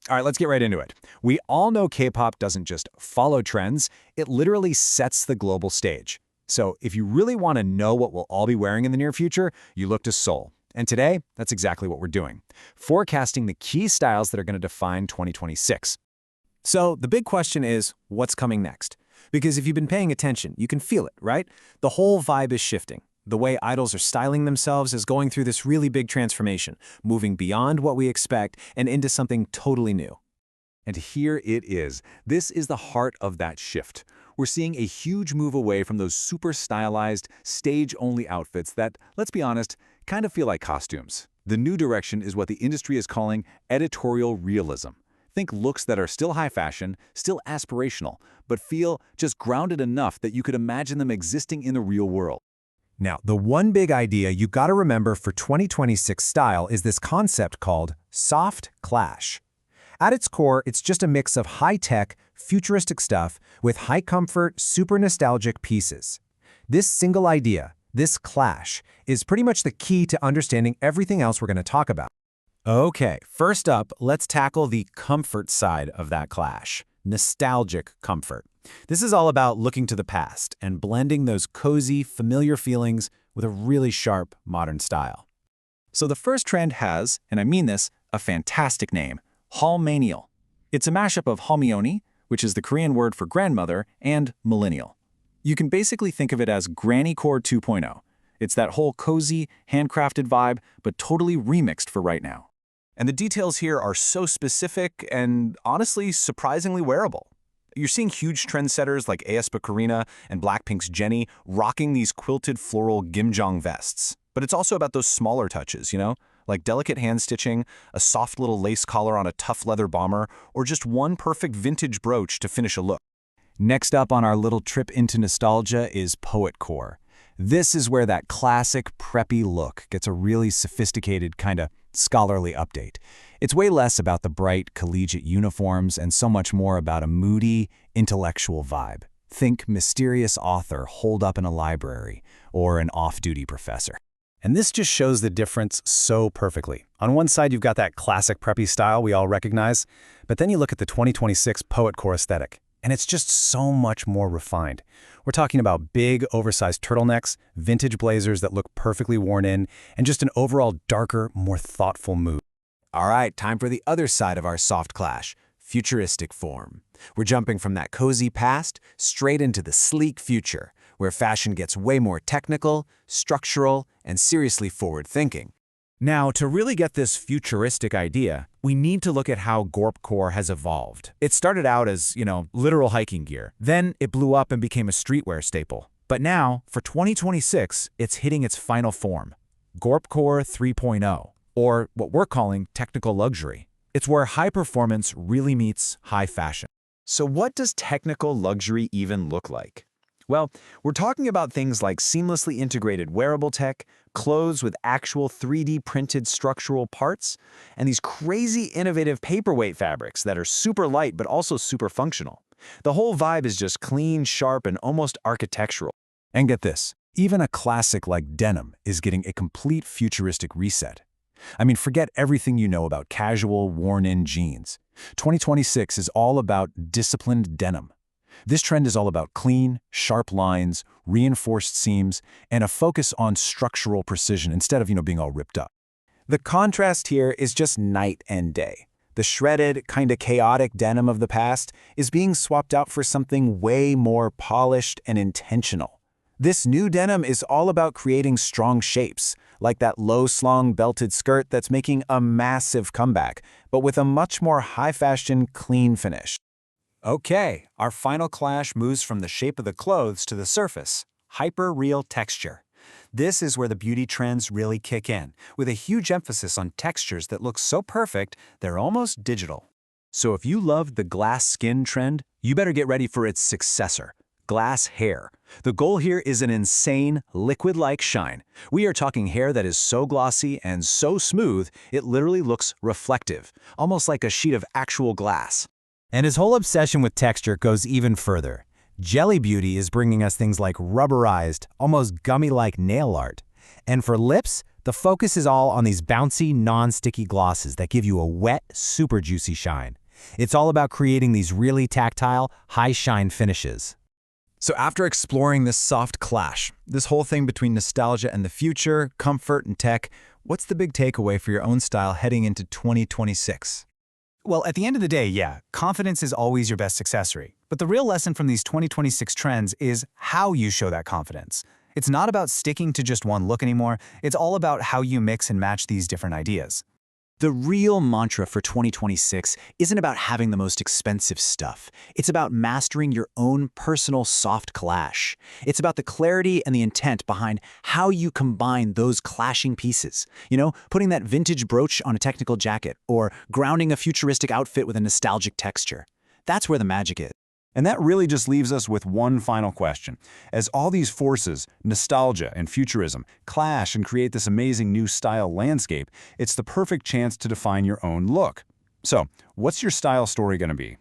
All right, let's get right into it. We all know K-pop doesn't just follow trends, it literally sets the global stage. So if you really want to know what we'll all be wearing in the near future, you look to Seoul. And today, that's exactly what we're doing, forecasting the key styles that are going to define 2026. So the big question is, what's coming next? Because if you've been paying attention, you can feel it, right? The whole vibe is shifting. The way idols are styling themselves is going through this really big transformation, moving beyond what we expect and into something totally new. And here it is. This is the heart of that shift. We're seeing a huge move away from those super stylized, stage-only outfits that, let's be honest, kind of feel like costumes. The new direction is what the industry is calling editorial realism. Think looks that are still high fashion, still aspirational, but feel just grounded enough that you could imagine them existing in the real world. Now, the one big idea you gotta remember for 2026 style is this concept called soft clash. At its core, it's just a mix of high-tech, futuristic stuff with high-comfort, super nostalgic pieces. This single idea, this clash, is pretty much the key to understanding everything else we're gonna talk about. Okay, first up, let's tackle the comfort side of that clash. Nostalgic comfort. This is all about looking to the past and blending those cozy, familiar feelings with a really sharp, modern style. So the first trend has, and I mean this, a fantastic name, Halmaenial. It's a mashup of Halmeoni, which is the Korean word for grandmother, and millennial. You can basically think of it as Grannycore 2.0. It's that whole cozy, handcrafted vibe, but totally remixed for right now. And the details here are so specific and, honestly, surprisingly wearable. You're seeing huge trendsetters like aespa Karina and Blackpink's Jennie rocking these quilted floral gimjong vests. But it's also about those smaller touches, like delicate hand stitching, a soft little lace collar on a tough leather bomber, or just one perfect vintage brooch to finish a look. Next up on our little trip into nostalgia is Poetcore. This is where that classic preppy look gets a really sophisticated, kind of scholarly update. It's way less about the bright collegiate uniforms and so much more about a moody, intellectual vibe. Think mysterious author holed up in a library or an off-duty professor. And this just shows the difference so perfectly. On one side, you've got that classic preppy style we all recognize, but then you look at the 2026 Poetcore aesthetic, and it's just so much more refined. We're talking about big, oversized turtlenecks, vintage blazers that look perfectly worn in, and just an overall darker, more thoughtful mood. All right, time for the other side of our soft clash, futuristic form. We're jumping from that cozy past straight into the sleek future, where fashion gets way more technical, structural, and seriously forward-thinking. Now, to really get this futuristic idea, we need to look at how Gorpcore has evolved. It started out as, literal hiking gear. Then it blew up and became a streetwear staple. But now, for 2026, it's hitting its final form, Gorpcore 3.0, or what we're calling technical luxury. It's where high performance really meets high fashion. So what does technical luxury even look like? Well, we're talking about things like seamlessly integrated wearable tech, clothes with actual 3D printed structural parts, and these crazy innovative paperweight fabrics that are super light but also super functional. The whole vibe is just clean, sharp, and almost architectural. And get this, even a classic like denim is getting a complete futuristic reset. I mean, forget everything you know about casual, worn-in jeans. 2026 is all about disciplined denim. This trend is all about clean, sharp lines, reinforced seams, and a focus on structural precision instead of, being all ripped up. The contrast here is just night and day. The shredded, kind of chaotic denim of the past is being swapped out for something way more polished and intentional. This new denim is all about creating strong shapes, like that low-slung belted skirt that's making a massive comeback, but with a much more high-fashion, clean finish. Okay, our final clash moves from the shape of the clothes to the surface, hyper-real texture. This is where the beauty trends really kick in, with a huge emphasis on textures that look so perfect they're almost digital. So if you loved the glass skin trend, you better get ready for its successor, glass hair. The goal here is an insane, liquid-like shine. We are talking hair that is so glossy and so smooth, it literally looks reflective, almost like a sheet of actual glass. And his whole obsession with texture goes even further. Jelly Beauty is bringing us things like rubberized, almost gummy-like nail art. And for lips, The focus is all on these bouncy, non-sticky glosses that give you a wet, super juicy shine. It's all about creating these really tactile, high-shine finishes. So after exploring this soft clash, this whole thing between nostalgia and the future, comfort and tech, what's the big takeaway for your own style heading into 2026? Well, at the end of the day, yeah, confidence is always your best accessory. But the real lesson from these 2026 trends is how you show that confidence. It's not about sticking to just one look anymore, it's all about how you mix and match these different ideas. The real mantra for 2026 isn't about having the most expensive stuff. It's about mastering your own personal soft clash. It's about the clarity and the intent behind how you combine those clashing pieces. You know, putting that vintage brooch on a technical jacket or grounding a futuristic outfit with a nostalgic texture. That's where the magic is. And that really just leaves us with one final question. As all these forces, nostalgia and futurism, clash and create this amazing new style landscape, it's the perfect chance to define your own look. So, what's your style story going to be?